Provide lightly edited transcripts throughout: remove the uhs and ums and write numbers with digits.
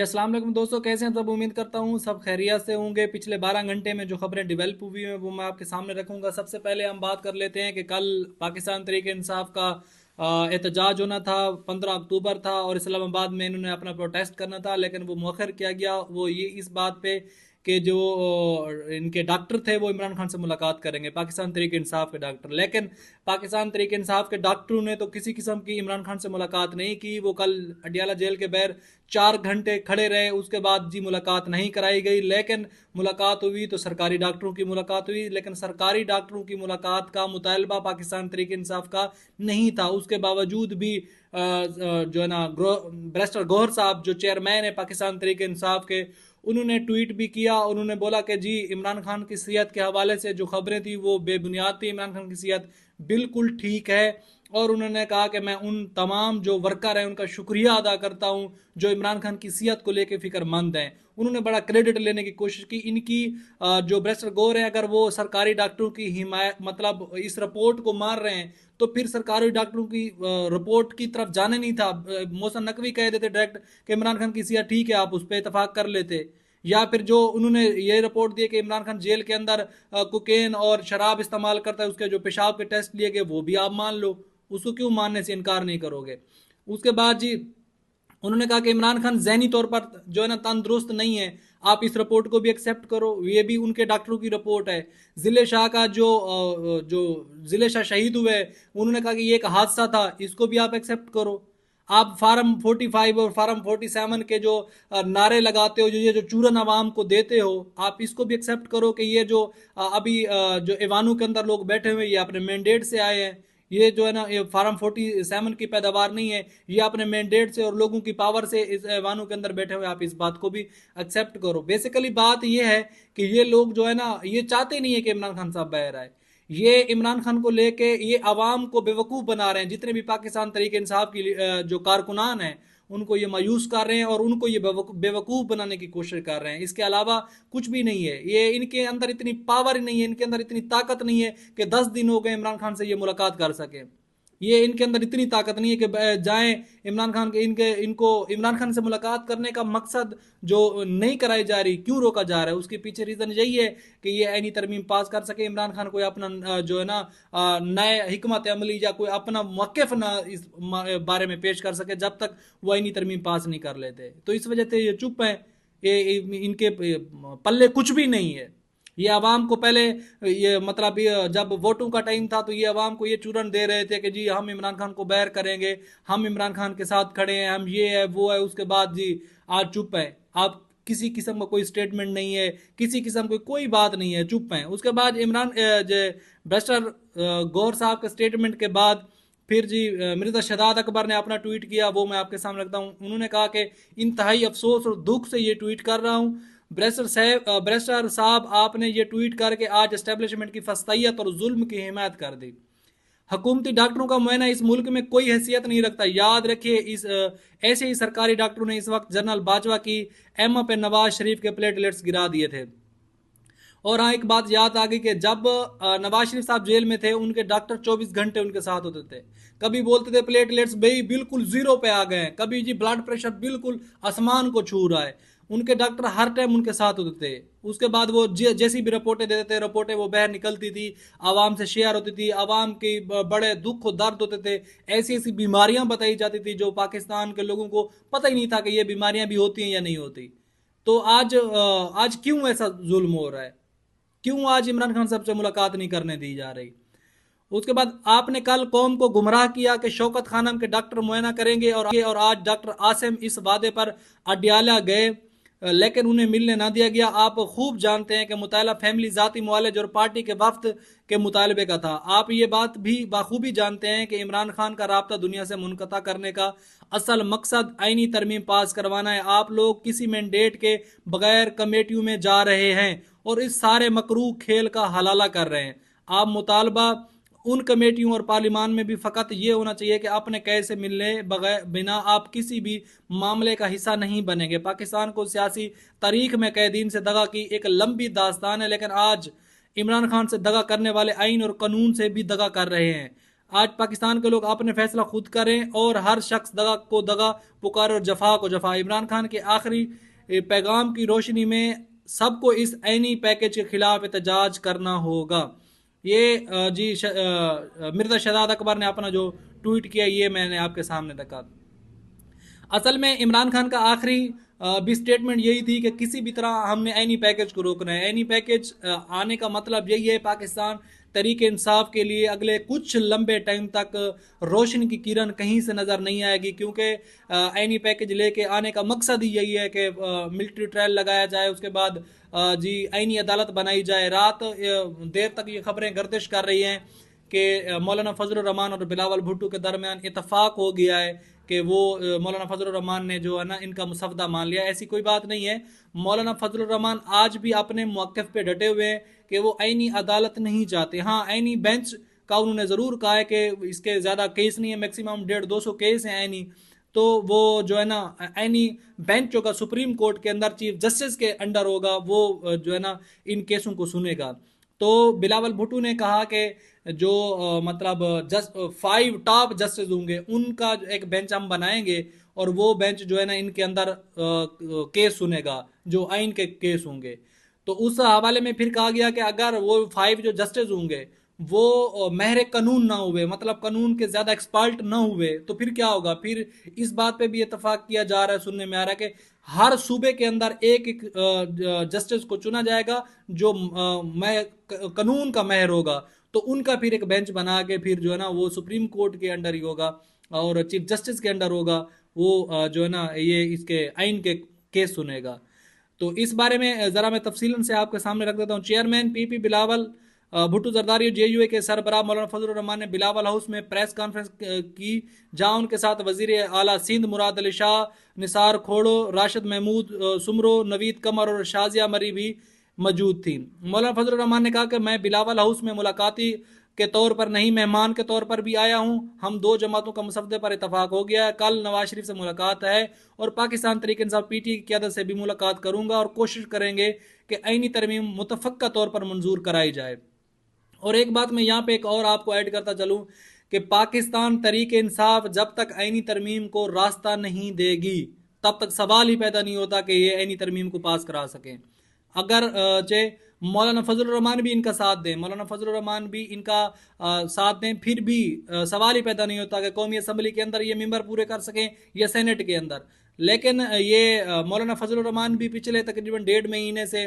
अस्सलाम वालेकुम दोस्तों, कैसे हैं सब। उम्मीद करता हूँ सब खैरियत से होंगे। पिछले 12 घंटे में जो खबरें डेवलप हुई हैं वो मैं आपके सामने रखूंगा। सबसे पहले हम बात कर लेते हैं कि कल पाकिस्तान तहरीक इंसाफ का एहतजाज होना था। 15 अक्टूबर था और इस्लामाबाद में इन्होंने अपना प्रोटेस्ट करना था, लेकिन वो मौखर किया गया। वो ये इस बात पे कि जो इनके डॉक्टर थे वो इमरान खान से मुलाकात करेंगे, पाकिस्तान तहरीक इंसाफ के डॉक्टर। लेकिन पाकिस्तान तहरीक इंसाफ के डॉक्टरों ने तो किसी किस्म की इमरान खान से मुलाकात नहीं की। वो कल अडियाला जेल के बाहर 4 घंटे खड़े रहे, उसके बाद जी मुलाकात नहीं कराई गई। लेकिन मुलाकात हुई तो सरकारी डॉक्टरों की मुलाकात हुई, लेकिन सरकारी डॉक्टरों की मुलाकात का मुतालबा पाकिस्तान तहरीक इंसाफ का नहीं था। उसके बावजूद भी जो है ना बैरिस्टर गौहर साहब जो चेयरमैन है पाकिस्तान तहरीक इंसाफ के, उन्होंने ट्वीट भी किया। उन्होंने बोला कि जी इमरान खान की सेहत के हवाले से जो खबरें थी वो बेबुनियाद थी, इमरान खान की सेहत बिल्कुल ठीक है। और उन्होंने कहा कि मैं उन तमाम जो वर्कर हैं उनका शुक्रिया अदा करता हूं जो इमरान खान की सेहत को लेकर फिक्रमंद हैं। उन्होंने बड़ा क्रेडिट लेने की कोशिश की। इनकी जो बैरिस्टर गौर है, अगर वो सरकारी डॉक्टरों की हिमायत मतलब इस रिपोर्ट को मान रहे हैं तो फिर सरकारी डॉक्टरों की रिपोर्ट की तरफ जाने नहीं था। मोहसिन नकवी कह देते डायरेक्ट कि इमरान खान की सेहत ठीक है, आप उस पर इतफाक कर लेते। या फिर जो उन्होंने ये रिपोर्ट दी कि इमरान खान जेल के अंदर कोकेन और शराब इस्तेमाल करता है, उसके जो पेशाब के टेस्ट लिए गए वो भी आप मान लो, उसको क्यों मानने से इनकार नहीं करोगे। उसके बाद जी उन्होंने कहा कि इमरान खान जहनी तौर पर जो है ना तंदुरुस्त नहीं है, आप इस रिपोर्ट को भी एक्सेप्ट करो। ये भी उनके डॉक्टरों की रिपोर्ट है। जिले शाह का जो जिले शाह शहीद हुए, उन्होंने कहा कि ये एक हादसा था, इसको भी आप एक्सेप्ट करो। आप फार्म 45 और फार्म 47 के जो नारे लगाते हो, जो ये जो चूरन आवाम को देते हो, आप इसको भी एक्सेप्ट करो कि ये जो अभी जो एवानों के अंदर लोग बैठे हुए ये अपने मैंडेट से आए हैं। ये जो है ना ये फार्म 47 की पैदावार नहीं है, ये अपने मैंडेट से और लोगों की पावर से इस ऐवानों के अंदर बैठे हुए। आप इस बात को भी एक्सेप्ट करो। बेसिकली बात ये है कि ये लोग जो है ना ये चाहते नहीं है कि इमरान खान साहब बाहर आए। ये इमरान खान को लेके ये अवाम को बेवकूफ़ बना रहे हैं। जितने भी पाकिस्तान तहरीक इंसाफ की जो कारकुनान हैं उनको ये मायूस कर रहे हैं और उनको ये बेवकूफ़ बनाने की कोशिश कर रहे हैं। इसके अलावा कुछ भी नहीं है। ये इनके अंदर इतनी पावर ही नहीं है, इनके अंदर इतनी ताकत नहीं है कि 10 दिन हो गए इमरान खान से ये मुलाकात कर सके। ये इनके अंदर इतनी ताकत नहीं है कि जाएं इमरान खान के इनके इनको इमरान खान से मुलाकात करने का मकसद जो नहीं कराई जा रही, क्यों रोका जा रहा है, उसके पीछे रीज़न यही है कि ये ऐनी तरमीम पास कर सके। इमरान खान कोई अपना जो है ना नए हिकमत अमली या कोई अपना मौक़िफ़ ना इस बारे में पेश कर सके जब तक वो ऐनी तरमीम पास नहीं कर लेते। तो इस वजह से ये चुप हैं। ये इनके पल्ले कुछ भी नहीं है। ये आवाम को पहले ये मतलब ये जब वोटों का टाइम था तो ये आवाम को ये चूरन दे रहे थे कि जी हम इमरान खान को बैर करेंगे, हम इमरान खान के साथ खड़े हैं, हम ये है वो है। उसके बाद जी आज चुप है। आप किसी किस्म का कोई स्टेटमेंट नहीं है, किसी किस्म की कोई बात नहीं है, चुप हैं। उसके बाद बैरिस्टर गौर साहब के स्टेटमेंट के बाद फिर जी मिर्जा शहजाद अकबर ने अपना ट्वीट किया, वो मैं आपके सामने रखता हूँ। उन्होंने कहा कि इंतहाई अफसोस और दुख से ये ट्वीट कर रहा हूँ। बैरिस्टर साहब आपने ये ट्वीट करके आज एस्टेब्लिशमेंट की फस्तैयत और जुल्म की हिमायत कर दी। हुकूमती डॉक्टरों का मुआयना इस मुल्क में कोई हैसियत नहीं रखता। याद रखिए ऐसे ही सरकारी डॉक्टरों ने इस वक्त जनरल बाजवा की एम पे नवाज शरीफ के प्लेटलेट्स गिरा दिए थे। और हाँ, एक बात याद आ गई कि जब नवाज शरीफ साहब जेल में थे उनके डॉक्टर 24 घंटे उनके साथ होते थे। कभी बोलते थे प्लेटलेट्स भाई बिल्कुल जीरो पे आ गए हैं, कभी जी ब्लड प्रेशर बिल्कुल आसमान को छू रहा है। उनके डॉक्टर हर टाइम उनके साथ होते थे। उसके बाद वो जैसी भी रिपोर्टें देते थे, रिपोर्टें वो बाहर निकलती थी, आवाम से शेयर होती थी, आवाम के बड़े दुख और दर्द होते थे। ऐसी ऐसी बीमारियां बताई जाती थी जो पाकिस्तान के लोगों को पता ही नहीं था कि ये बीमारियां भी होती हैं या नहीं होती। तो आज क्यों ऐसा जुल्म हो रहा है, क्यों आज इमरान खान साहब से मुलाकात नहीं करने दी जा रही। उसके बाद आपने कल कौम को गुमराह किया कि शौकत खानम के डॉक्टर मुआयना करेंगे, और आज डॉक्टर आसिम इस वादे पर अडियाला गए लेकिन उन्हें मिलने ना दिया गया। आप खूब जानते हैं कि मुताला फैमिली ज़ाती मुआलज और पार्टी के वफ्द के मुतालबे का था। आप ये बात भी बाखूबी जानते हैं कि इमरान खान का राब्ता दुनिया से मुनक़ता करने का असल मकसद आईनी तरमीम पास करवाना है। आप लोग किसी मैंडेट के बगैर कमेटियों में जा रहे हैं और इस सारे मकरूह खेल का हलाला कर रहे हैं। आप मुतालबा उन कमेटियों और पार्लिमान में भी फ़कत ये होना चाहिए कि अपने कैसे मिलने बगैर बिना आप किसी भी मामले का हिस्सा नहीं बनेंगे। पाकिस्तान को सियासी तारीख में कैदीन से दगा की एक लंबी दास्तान है, लेकिन आज इमरान खान से दगा करने वाले आइन और कानून से भी दगा कर रहे हैं। आज पाकिस्तान के लोग अपने फैसला खुद करें और हर शख्स दगा को दगा पुकारे और जफा को जफा। इमरान खान के आखिरी पैगाम की रोशनी में सबको इस ऐनी पैकेज के खिलाफ एहतजाज करना होगा। ये मिर्जा शहजाद अकबर ने अपना जो ट्वीट किया ये मैंने आपके सामने रखा। असल में इमरान खान का आखिरी भी स्टेटमेंट यही थी कि किसी भी तरह हमने ऐनी पैकेज को रोकना है। ऐनी पैकेज आने का मतलब यही है पाकिस्तान तरीके इंसाफ के लिए अगले कुछ लंबे टाइम तक रोशनी की किरण कहीं से नज़र नहीं आएगी, क्योंकि ऐनी पैकेज लेके आने का मकसद ही यही है कि मिलिट्री ट्रायल लगाया जाए, उसके बाद जी ऐनी अदालत बनाई जाए। रात देर तक ये खबरें गर्दिश कर रही हैं कि मौलाना फजलुर रहमान और बिलावल भुट्टो के दरमियान इतफाक हो गया है कि वो मौलाना फजलुर रहमान ने जो है ना इनका मुसवदा मान लिया। ऐसी कोई बात नहीं है। मौलाना फजलुर रहमान आज भी अपने मौक़िफ़ पे डटे हुए हैं कि वो ऐनी अदालत नहीं चाहते। हाँ, ऐनी बेंच का उन्होंने ज़रूर कहा है कि इसके ज़्यादा केस नहीं है, मैक्सिमम 150-200 केस हैं ऐनी, तो वो जो है ना ऐनी बेंच होगा सुप्रीम कोर्ट के अंदर चीफ जस्टिस के अंडर होगा, वो जो है ना इन केसों को सुनेगा। तो बिलावल भुट्टो ने कहा कि जो मतलब 5 टॉप जस्टिस होंगे उनका एक बेंच हम बनाएंगे और वो बेंच जो है ना इनके अंदर केस सुनेगा जो आइन के केस होंगे। तो उस हवाले में फिर कहा गया कि अगर वो 5 जो जस्टिस होंगे वो महरे कानून ना हुए, मतलब कानून के ज्यादा एक्सपर्ट ना हुए, तो फिर क्या होगा। फिर इस बात पे भी इतफाक किया जा रहा है, सुनने में आ रहा है कि हर सूबे के अंदर एक एक जस्टिस को चुना जाएगा जो कानून का महर होगा, तो उनका फिर एक बेंच बना के फिर जो है ना वो सुप्रीम कोर्ट के अंडर ही होगा और चीफ जस्टिस के अंडर होगा, वो जो है ना ये इसके आइन के केस सुनेगा। तो इस बारे में ज़रा मैं तफसीलन से आपके सामने रख देता हूँ। चेयरमैन पीपी बिलावल भुट्टो जरदारी जेयूए के सरबराह मौलाना फजलुर रहमान ने बिलावल हाउस में प्रेस कॉन्फ्रेंस की, जहां उनके साथ वजीर आला सिंध मुराद अली शाह, निसार खोड़ो, राशिद महमूद सुमरो, नवीद कमर और शाजिया मरी भी मौजूद थी। मौलाना फजलुर रहमान ने कहा कि मैं बिलावल हाउस में मुलाकाती के तौर पर नहीं मेहमान के तौर पर भी आया हूं। हम 2 जमातों का मसवदे पर इतफाक हो गया है। कल नवाज शरीफ से मुलाकात है और पाकिस्तान तरीके इंसाफ पीटी की क़यादत से भी मुलाकात करूंगा और कोशिश करेंगे कि ऐनी तरमीम मुतफ़क्का तौर पर मंजूर कराई जाए। और एक बात मैं यहाँ पे एक और आपको ऐड करता चलूँ कि पाकिस्तान तरीके इंसाफ जब तक ऐनी तरमीम को रास्ता नहीं देगी तब तक सवाल ही पैदा नहीं होता कि ये ऐनी तरमीम को पास करा सकें। अगर मौलाना फजलुर रहमान भी इनका साथ दें, मौलाना फजलुर रहमान भी इनका साथ दें, फिर भी सवाल ही पैदा नहीं होता कि कौमी असम्बली के अंदर ये मेंबर पूरे कर सकें या सेनेट के अंदर। लेकिन ये मौलाना फजलुर रहमान भी पिछले तकरीबन 1.5 महीने से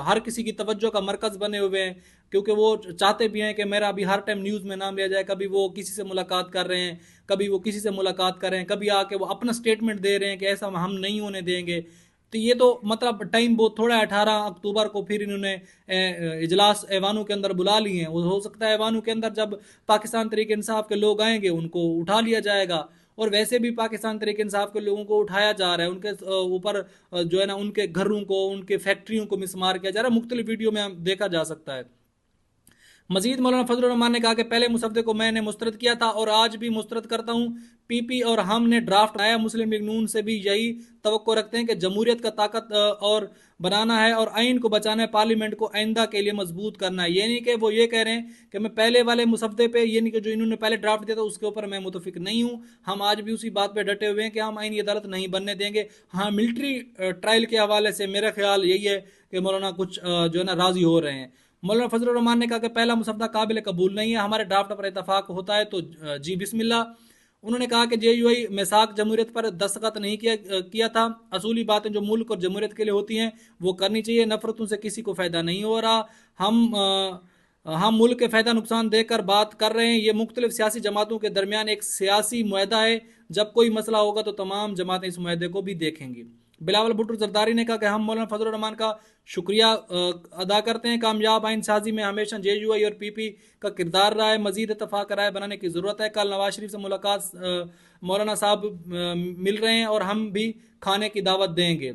हर किसी की तवज्जो का मरकज़ बने हुए हैं, क्योंकि वो चाहते भी हैं कि मेरा अभी हर टाइम न्यूज़ में नाम लिया जाए। कभी वो किसी से मुलाकात कर रहे हैं, कभी वो किसी से मुलाकात कर रहे हैं, कभी आके वो अपना स्टेटमेंट दे रहे हैं कि ऐसा हम नहीं होने देंगे। तो ये तो मतलब टाइम बहुत थोड़ा है। 18 अक्टूबर को फिर इन्होंने इजलास ऐवानों के अंदर बुला लिए हैं। वो हो सकता है ऐवानों के अंदर जब पाकिस्तान तरीके इंसाफ के लोग आएंगे उनको उठा लिया जाएगा, और वैसे भी पाकिस्तान तरीके इंसाफ के लोगों को उठाया जा रहा है, उनके ऊपर जो है ना उनके घरों को, उनके फैक्ट्रियों को मिसमार किया जा रहा है। मुख्तलिफ वीडियो में देखा जा सकता है। मजीद मौलाना फजलुर रहमान ने कहा कि पहले मुसवदे को मैंने मुस्तरद किया था और आज भी मुस्तरद करता हूँ। पीपी और हमने ड्राफ्ट आया, मुस्लिम लीग नून से भी यही तवक्को रखते हैं कि जमहूरियत का ताकत और बनाना है और आइन को बचाना है, पार्लियामेंट को आइंदा के लिए मजबूत करना है। ये नहीं कि वो ये कह रहे हैं कि मैं पहले वाले मुसवदे पे, ये नहीं कि जो इन्होंने पहले ड्राफ्ट दिया था उसके ऊपर मैं मुतफिक नहीं हूँ। हम आज भी उसी बात पर डटे हुए हैं कि हम आइनी अदालत नहीं बनने देंगे। हाँ, मिलिट्री ट्रायल के हवाले से मेरा ख्याल यही है कि मौलाना कुछ जो है ना राजी हो रहे हैं। मौलाना फजलुर रहमान ने कहा कि पहला मुसवदा काबिल कबूल नहीं है, हमारे ड्राफ्ट पर इतफाक होता है तो जी बिस्मिल्लाह। उन्होंने कहा कि जेयूआई मिसाक जमहूरियत पर दस्तखत नहीं किया था। असूली बातें जो मुल्क और जमहूरियत के लिए होती हैं वो करनी चाहिए। नफरतों से किसी को फ़ायदा नहीं हो रहा। हम मुल्क के फ़ायदा नुकसान देखकर बात कर रहे हैं। ये मुख्तलिफ सियासी जमातों के दरमियान एक सियासी मुआहदा है। जब कोई मसला होगा तो तमाम जमातें इस मुआहदे को भी देखेंगी। बिलावल भुट्टो जरदारी ने कहा कि हम मौलाना फजलुर रहमान का शुक्रिया अदा करते हैं। कामयाब आइन साजी में हमेशा जेयूआई और पीपी का किरदार रहा है। मजीद इतफाक राय बनाने की ज़रूरत है। कल नवाज शरीफ से मुलाकात मौलाना साहब मिल रहे हैं और हम भी खाने की दावत देंगे।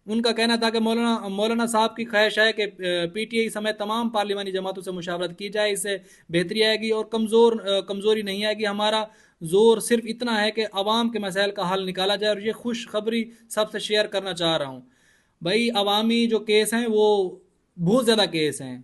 उनका कहना था कि मौलाना साहब की ख्वाहिश है कि पीटीआई समेत तमाम पार्लिमानी जमातों से मुशावरत की जाए, इससे बेहतरी आएगी और कमज़ोरी नहीं आएगी। हमारा जोर सिर्फ इतना है कि अवाम के मसाइल का हल निकाला जाए। और ये खुशखबरी सबसे शेयर करना चाह रहा हूँ भाई, अवामी जो केस हैं वो बहुत ज़्यादा केस हैं।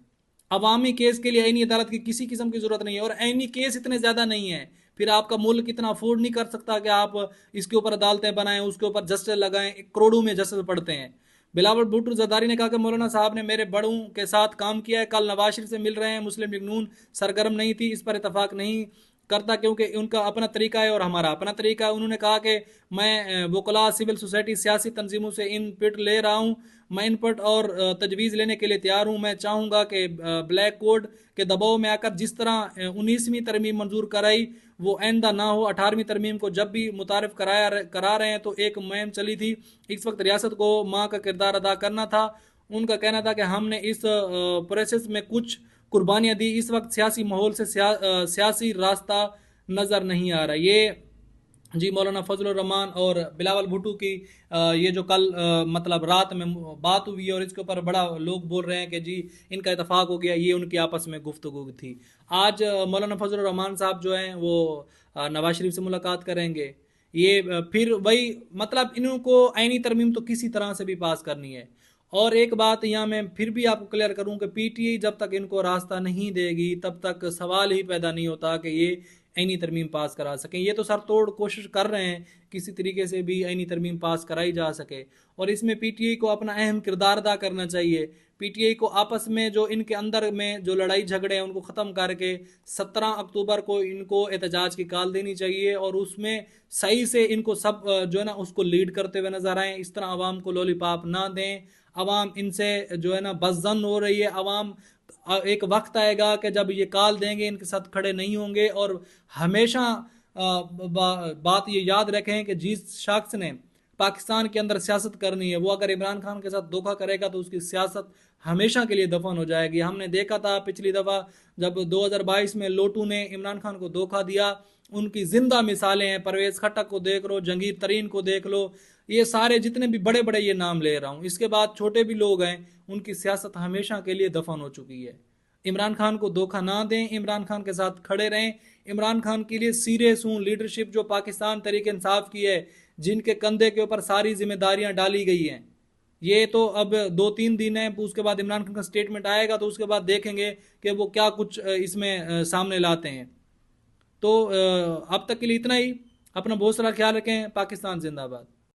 अवामी केस के लिए आईनी अदालत की किसी किस्म की जरूरत नहीं है, और आईनी केस इतने ज्यादा नहीं है, फिर आपका मुल्क इतना अफोर्ड नहीं कर सकता कि आप इसके ऊपर अदालतें बनाएं, उसके ऊपर जस्टिस लगाएं, करोड़ों में जस्टिस पढ़ते हैं। बिलावल भुट्टो जरदारी ने कहा कि मौलाना साहब ने मेरे बड़ों के साथ काम किया है, कल नवाज शरीफ से मिल रहे हैं, मुस्लिम लीग नून सरगर्म नहीं थी, इस पर इतफाक नहीं करता क्योंकि उनका अपना तरीका है और हमारा अपना तरीका है। उन्होंने कहा कि मैं वकला, सिविल सोसाइटी, सियासी तंजीमों से इनपुट ले रहा हूँ, मैं इनपुट और तजवीज़ लेने के लिए तैयार हूँ। मैं चाहूँगा कि ब्लैक कोड के दबाव में आकर जिस तरह 19वीं तरमीम मंजूर कराई वो आइंदा ना हो। 18वीं तरमीम को जब भी मुतारफ करा रहे हैं तो एक मुहिम चली थी, इस वक्त रियासत को माँ का किरदार अदा करना था। उनका कहना था कि हमने इस प्रोसेस में कुछ कुर्बानियाँ दी, इस वक्त सियासी माहौल से सियासी रास्ता नज़र नहीं आ रहा। ये जी मौलाना फजलुर रहमान और बिलावल भुट्टो की ये जो कल मतलब रात में बात हुई है, और इसके ऊपर बड़ा लोग बोल रहे हैं कि जी इनका इतफाक हो गया, ये उनकी आपस में गुफ्तगू थी। आज मौलाना फजलुर रहमान साहब जो हैं वो नवाज शरीफ से मुलाकात करेंगे। ये फिर वही मतलब इनको आईनी तरमीम तो किसी तरह से भी पास करनी है। और एक बात यहाँ मैं फिर भी आपको क्लियर करूँ कि पीटीआई जब तक इनको रास्ता नहीं देगी तब तक सवाल ही पैदा नहीं होता कि ये आईनी तरमीम पास करा सकें। ये तो सर तोड़ कोशिश कर रहे हैं किसी तरीके से भी आईनी तरमीम पास कराई जा सके, और इसमें पीटीआई को अपना अहम किरदार अदा करना चाहिए। पीटीआई को आपस में जो इनके अंदर में जो लड़ाई झगड़े हैं उनको ख़त्म करके 17 अक्टूबर को इनको एहतजाज की कॉल देनी चाहिए, और उसमें सही से इनको सब जो है ना उसको लीड करते हुए नजर आए। इस तरह आवाम को लॉलीपॉप ना दें। आवाम इनसे जो है ना बज़्ज़न हो रही है। आवाम एक वक्त आएगा कि जब ये कॉल देंगे इनके साथ खड़े नहीं होंगे। और हमेशा बात ये याद रखें कि जिस शख्स ने पाकिस्तान के अंदर सियासत करनी है वो अगर इमरान खान के साथ धोखा करेगा तो उसकी सियासत हमेशा के लिए दफन हो जाएगी। हमने देखा था पिछली दफ़ा जब 2022 में लोटू ने इमरान खान को धोखा दिया, उनकी जिंदा मिसालें हैं। परवेज खट्टक को देख लो, जंगीर तरीन को देख लो, ये सारे जितने भी बड़े बड़े ये नाम ले रहा हूँ, इसके बाद छोटे भी लोग हैं, उनकी सियासत हमेशा के लिए दफन हो चुकी है। इमरान खान को धोखा ना दें, इमरान खान के साथ खड़े रहें। इमरान खान के लिए सीरियस हूँ। लीडरशिप जो पाकिस्तान तहरीक इंसाफ की है, जिनके कंधे के ऊपर सारी जिम्मेदारियां डाली गई हैं, ये तो अब 2-3 दिन है, उसके बाद इमरान खान का स्टेटमेंट आएगा तो उसके बाद देखेंगे कि वो क्या कुछ इसमें सामने लाते हैं। तो अब तक के लिए इतना ही। अपना बहुत सारा ख्याल रखें। पाकिस्तान जिंदाबाद।